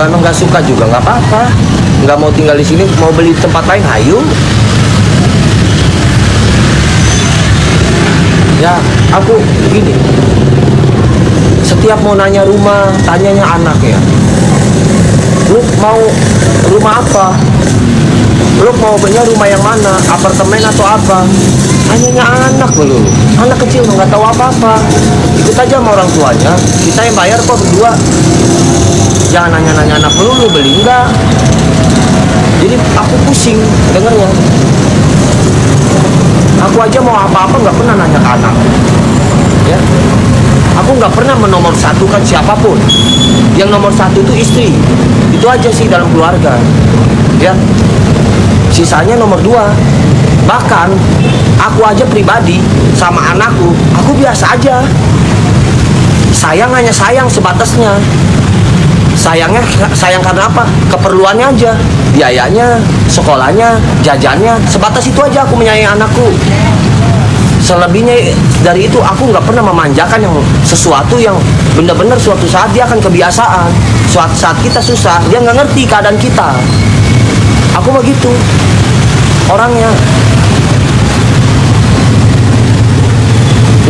Kalau emang nggak suka juga nggak apa-apa. Nggak mau tinggal di sini, mau beli di tempat lain, ayo. Ya, aku gini. Setiap mau nanya rumah, tanyanya anak ya. Lu mau rumah apa? Lu mau punya rumah yang mana? Apartemen atau apa? Tanyanya anak lu. Anak kecil nggak tahu apa-apa. Ikut aja sama orang tuanya. Kita yang bayar kok berdua. Jangan nanya-nanya anak lu beli enggak. Jadi aku pusing dengernya. Aku aja mau apa-apa nggak pernah nanya ke anak. Ya. Aku nggak pernah menomor satukan siapapun. Yang nomor satu itu istri. Itu aja sih dalam keluarga. Ya. Sisanya nomor dua. Bahkan aku aja pribadi sama anakku, aku biasa aja. Sayang hanya sayang sebatasnya. Sayangnya sayang karena apa? Keperluannya aja. Biayanya, sekolahnya, jajannya, sebatas itu aja aku menyayangi anakku. Selebihnya dari itu aku nggak pernah memanjakan yang sesuatu yang benar-benar suatu saat dia akan kebiasaan. Suatu saat kita susah, dia nggak ngerti keadaan kita. Aku begitu orangnya.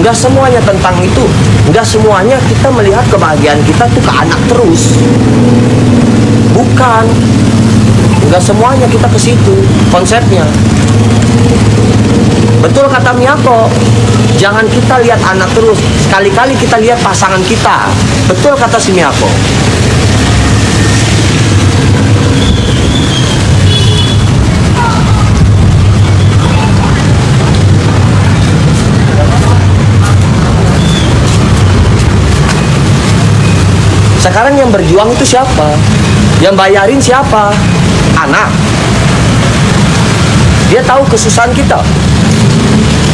Nggak semuanya tentang itu. Nggak semuanya kita melihat kebahagiaan kita tuh ke anak terus. Bukan. Nggak semuanya kita ke situ konsepnya. Betul kata Miyako, jangan kita lihat anak terus, sekali-kali kita lihat pasangan kita. Betul kata si Miyako. Sekarang yang berjuang itu siapa? Yang bayarin siapa? Anak. Dia tahu kesusahan kita.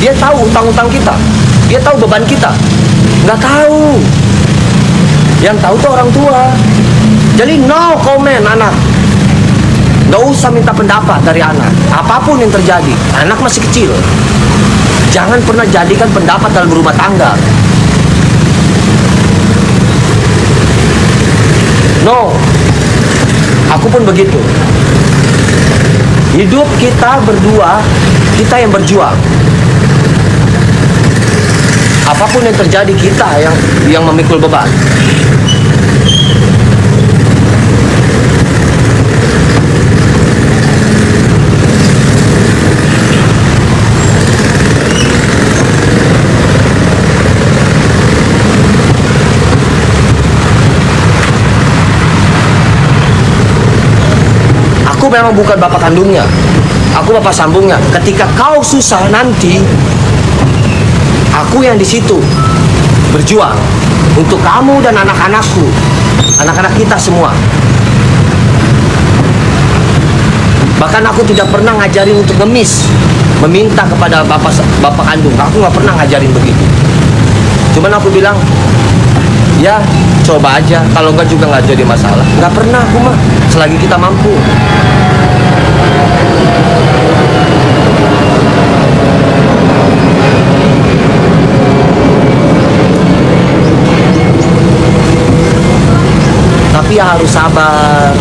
Dia tahu utang-utang kita. Dia tahu beban kita. Nggak tahu. Yang tahu tuh orang tua. Jadi no comment anak. Nggak usah minta pendapat dari anak. Apapun yang terjadi, anak masih kecil. Jangan pernah jadikan pendapat dalam berumah tangga. No. Aku pun begitu. Hidup kita berdua, kita yang berjuang. Apapun yang terjadi, kita yang memikul beban. Aku memang bukan bapak kandungnya. Aku bapak sambungnya. Ketika kau susah nanti, aku yang di situ berjuang untuk kamu dan anak-anakku, anak-anak kita semua. Bahkan aku tidak pernah ngajarin untuk ngemis, meminta kepada bapak kandung. Aku nggak pernah ngajarin begitu. Cuman aku bilang, ya coba aja. Kalau nggak juga nggak jadi masalah. Nggak pernah aku mah, selagi kita mampu. Tapi ya harus sabar.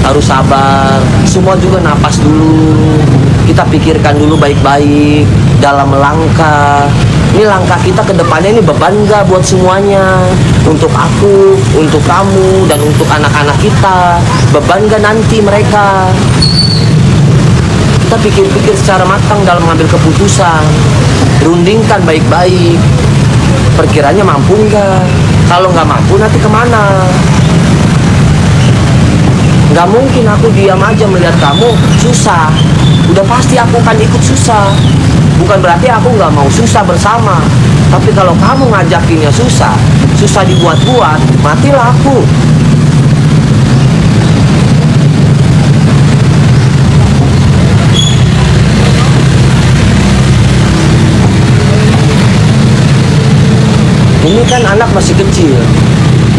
Harus sabar. Semua juga napas dulu. Kita pikirkan dulu baik-baik dalam melangkah. Ini langkah kita ke depannya ini beban nggak buat semuanya? Untuk aku, untuk kamu, dan untuk anak-anak kita. Beban nggak nanti mereka? Kita pikir-pikir secara matang dalam mengambil keputusan. Rundingkan baik-baik. Perkiranya mampu nggak? Kalau nggak mampu nanti kemana? Nggak mungkin aku diam aja melihat kamu susah. Udah pasti aku akan ikut susah. Bukan berarti aku nggak mau susah bersama. Tapi kalau kamu ngajakinnya susah, susah dibuat-buat, matilah aku. Ini kan anak masih kecil.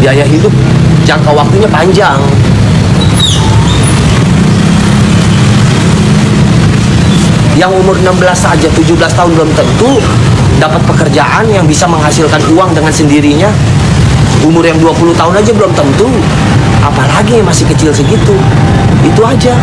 Biaya hidup jangka waktunya panjang. Yang umur 16 saja, 17 tahun belum tentu dapat pekerjaan yang bisa menghasilkan uang dengan sendirinya. Umur yang 20 tahun aja belum tentu. apalagi yang masih kecil segitu. Itu aja.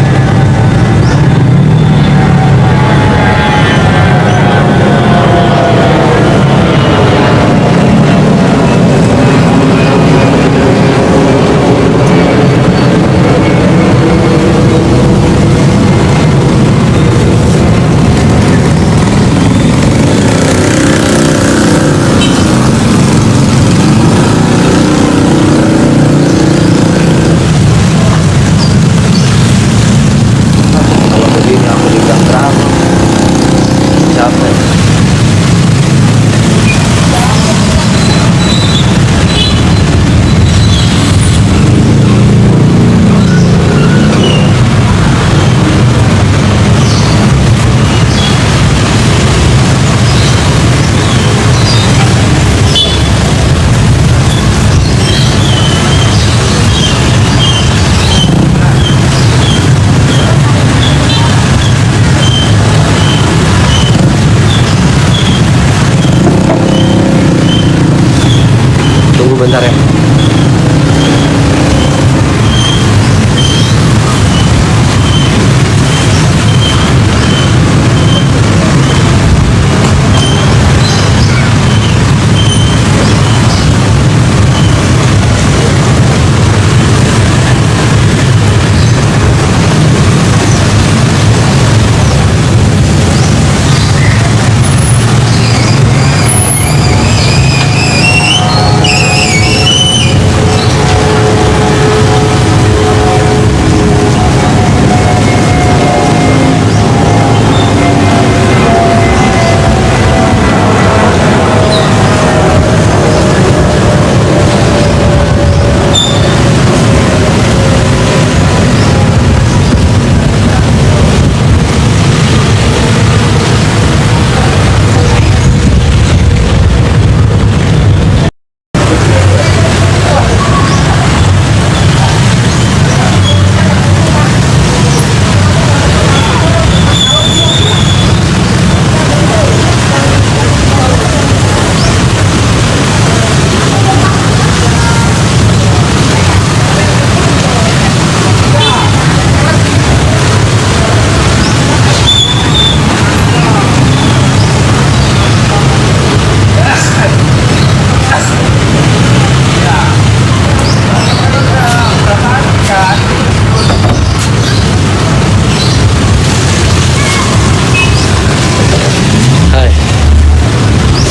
Bentar ya.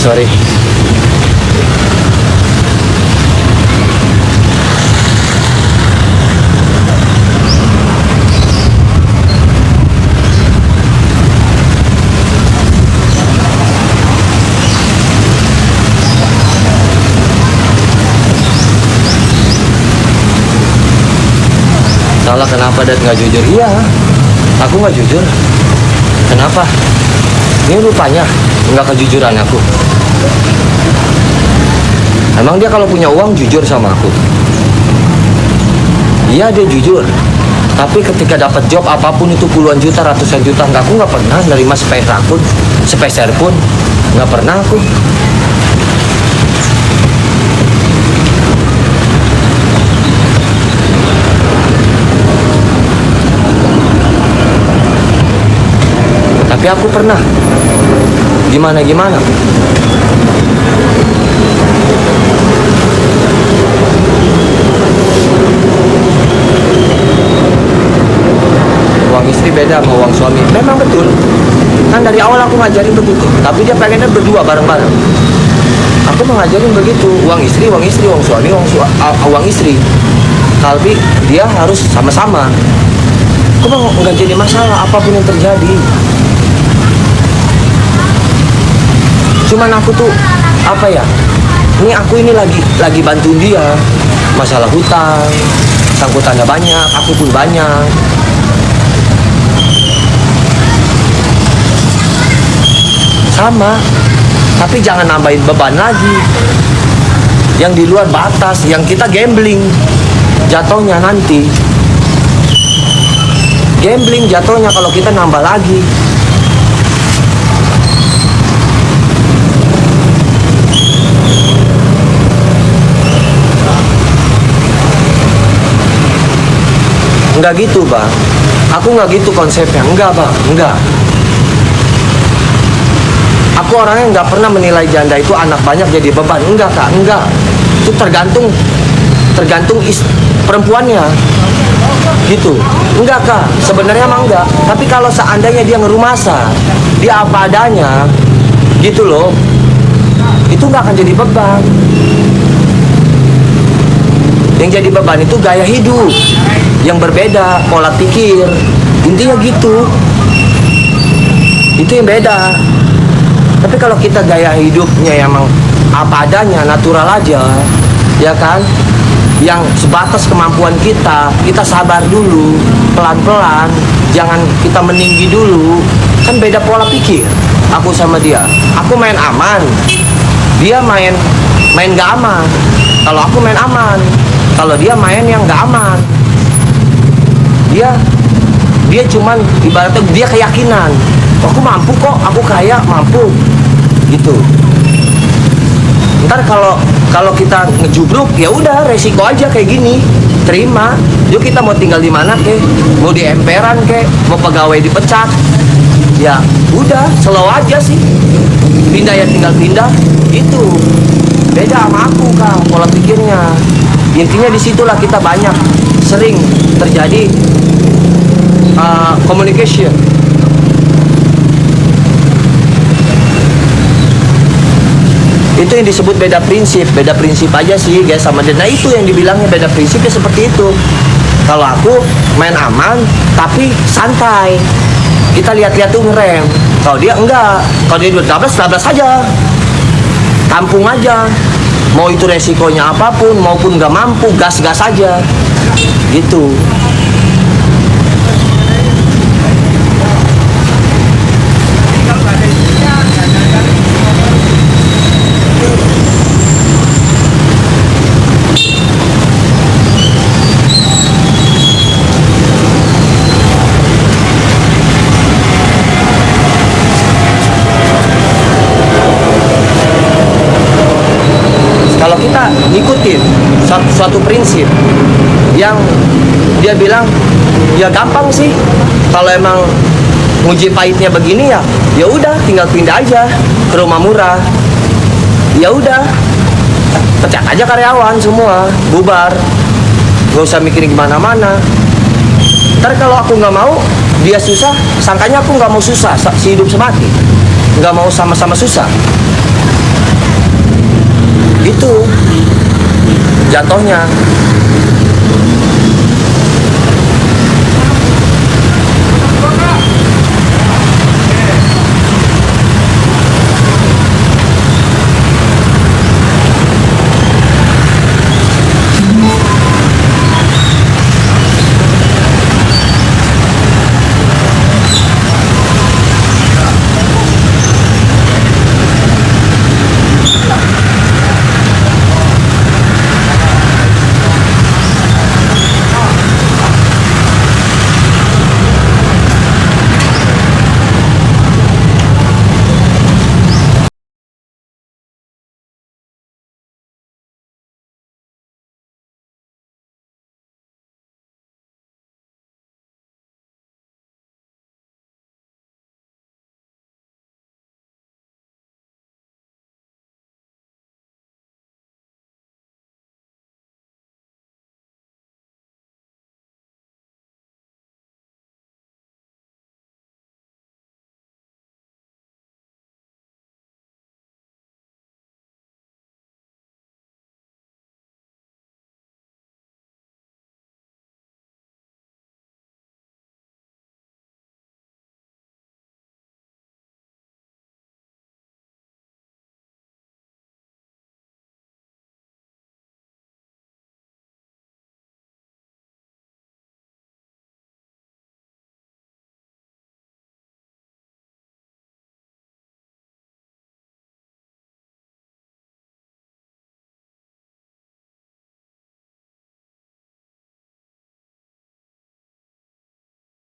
Sorry. Salah kenapa dan nggak jujur? Iya, aku nggak jujur. Kenapa? Ini rupanya nggak kejujuran aku. Emang dia kalau punya uang jujur sama aku? Iya dia jujur. Tapi ketika dapat job apapun itu puluhan juta, ratusan juta, aku nggak pernah nerima sepeser pun, nggak pernah aku. Tapi aku pernah. Gimana? Uang istri beda sama uang suami. Memang betul. Kan dari awal aku ngajarin begitu. Tapi dia pengennya berdua bareng-bareng. Aku mengajarin begitu. Uang istri, uang suami, uang istri. Tapi dia harus sama-sama. Aku mau nggak jadi masalah apapun yang terjadi. Cuman aku tuh apa ya? Aku ini lagi bantuin dia masalah hutang, sangkutannya banyak, aku pun banyak. Sama, tapi jangan nambahin beban lagi. Yang di luar batas, yang kita gambling, jatuhnya nanti. Gambling jatuhnya kalau kita nambah lagi. Nggak gitu bang, aku nggak gitu konsepnya. Enggak bang, enggak. Aku orangnya nggak pernah menilai janda itu anak banyak jadi beban. Enggak kak, enggak. Itu tergantung perempuannya gitu. Enggak kak, sebenarnya emang enggak. Tapi kalau seandainya dia ngerumasa, dia apa adanya gitu loh, itu nggak akan jadi beban. Yang jadi beban itu gaya hidup yang berbeda, pola pikir, intinya gitu. Itu yang beda. Tapi kalau kita gaya hidupnya emang apa adanya, natural aja, ya kan, yang sebatas kemampuan kita sabar dulu, pelan-pelan, jangan kita meninggi dulu. Kan beda pola pikir aku sama dia. Aku main aman, dia main gak aman. Kalau aku main aman, kalau dia main yang gak aman. Dia cuman ibaratnya dia keyakinan, aku mampu kok, aku kaya, mampu gitu. Ntar kalau kita ngejubruk, ya udah resiko aja kayak gini, terima. Yuk kita mau tinggal di mana kek, mau di emperan kek, mau pegawai dipecat, ya udah slow aja sih, pindah ya tinggal pindah. Itu beda sama aku kang, pola pikirnya. Intinya disitulah kita banyak sering terjadi communication. Itu yang disebut beda prinsip aja sih guys sama dia. Nah itu yang dibilangnya beda prinsip ya seperti itu. Kalau aku main aman tapi santai, kita lihat-lihat tuh ngerem. Kalau dia enggak, kalau dia 12 aja, tampung aja, mau itu resikonya apapun maupun nggak mampu, gas aja gitu. Kalau kita ngikutin suatu prinsip yang dia bilang ya gampang sih, kalau emang nguji pahitnya begini ya udah tinggal pindah aja ke rumah murah, ya udah pecat aja karyawan semua, bubar, gak usah mikirin kemana-mana. Ntar kalau aku nggak mau dia susah, sangkanya aku nggak mau susah, si hidup semati, nggak mau sama-sama susah. Itu jatuhnya.